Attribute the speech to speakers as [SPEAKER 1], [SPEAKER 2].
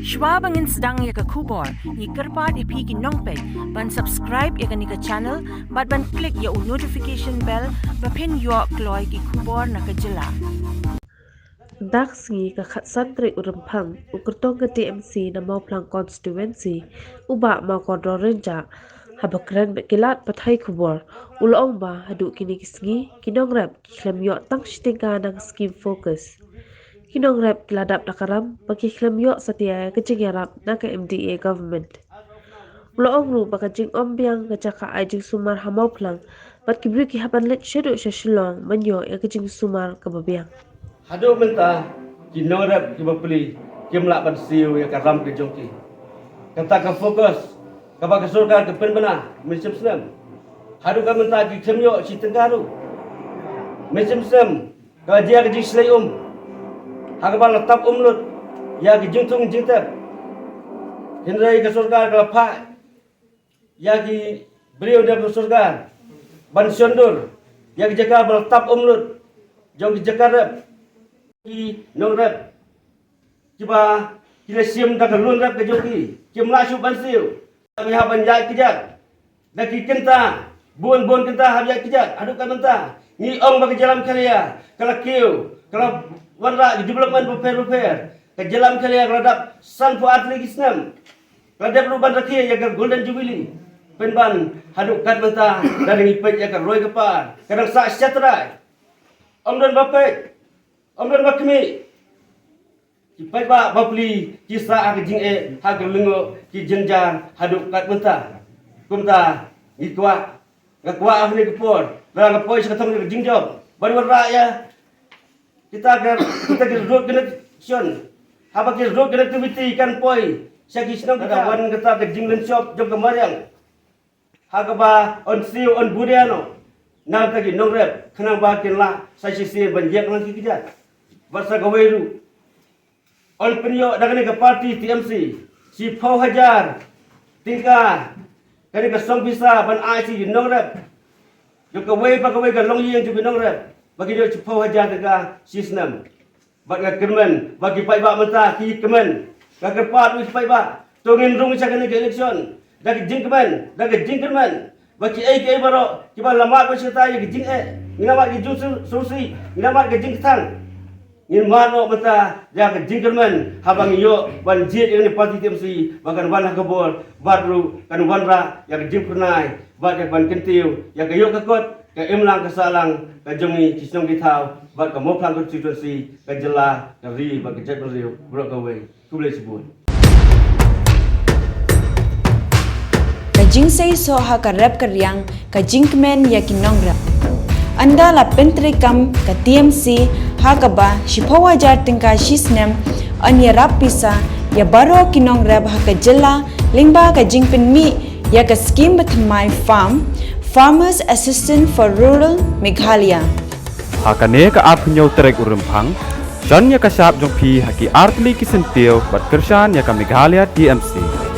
[SPEAKER 1] Shwa bangin sedang ya ke kubor, ni kerpat ipi ki nongpek, ban subscribe ya ke ni ke channel, ban klik ya notification bell, bapin yo kloy ki kubor na ke jela.
[SPEAKER 2] Dak sengi ke khat santri urempang, ukertong ke TMC na mau plang constituency, ubak mau kodro renja, habakran bekilat pathai kubor, ulong ba haduk kini sengi, kinong rap, kiklem yok tang shitingka nang skim fokus. Kinong rap kiladap nakaram, bagi kiklem yok setia kejingarap na ke MDA government. Ulong ru baka jing ombiang kejaka ajing sumar hamau plang, bat kibri ki hapan let syeduk syasilong, menyo ya kejing sumar kebabiang.
[SPEAKER 3] Hadu mentah kinorap kibapli kimlak bersiu ya karam ke jongki. Kata ka fokus kapa ka surga ke penbena mesem sem. Hadu ka mentah ki kemyo si tenggaru. Mesem sem ka dia ke jislai Hagaba letap lut ya ki jingtung jingtap. Hindrai ke surga ke lepak ya ki beliau dia ke surga. Ban syondur ya ki jaga letap lut jong ki jakarap ki nong rap cuba kita siam dah kelun rap ke joki kim lasu bansiu kami haban jai kejat dah ki kenta bon kenta habjai kejat aduk kan mentah ni ong bagi jalan kalian kalau kiu kalau warna development repair ke jalan kalian kalau dap san fu atli kisnam kalau dap ruban rakia ya ke golden jubilee penban haduk kan mentah dari ngipet ya ke roy kepar kadang sak sejahtera om dan bapak Om dan bakmi, kipai ba bapli kisah agak jing hagal lengo ki jenjang haduk kat mentah, kumta ikwa ngakwa ahli kepor, dah ngapoi sekatong ni jing job, baru raya kita road connection, apa ki road connectivity kan poi, segi senang kita wan kita ke jing len shop job kemariang, hagaba on siu on budiano, nang tagi nong rep, kenang bakin lah, saya sisi banjek lagi kijat. Basa gaweru on penyo dengan ke parti TMC si Pau Hajar tingkah kani ke song bisa ban IC nong rap yo ke wei pa ke wei ke long yeng ju nong rap bagi dia si Pau Hajar tega sistem bat ga kermen bagi pai ba mentah ki kemen ga kerpat wis pai ba tongin rung sa kani ke election dak jing kemen dak jing kermen bagi ai ke baro kiba lamat ba serta ye jing nginamat ke ju susi nginamat ke jing tang in mano mata ya ke jingkerman habang yo ban jit ini parti TMC bahkan wan kabol baru kan wanra ya ke jingkernai bat ke ban kentiu ya ke yo ke kot ke imlang ke salang ke jongi kisong kitau bat ke moplang konstitusi ke jelah ke ri bat ke jat beriu bro ke we ku boleh sebut
[SPEAKER 4] Kajing say so ha ka rap ka riang ka jingkmen ya kinong rap anda la pentri kam ka TMC Hakaba Shipawa Jar tingka shisnem anya rap pisa ya baro kinong rap haka jela lingba ka jingpin mi ya ka scheme batmai farmers assistant for rural Meghalaya
[SPEAKER 5] hakane ka apnyo trek urempang dan ya ka sap jong pi haki artli kisentio bat kersan ya ka Meghalaya TMC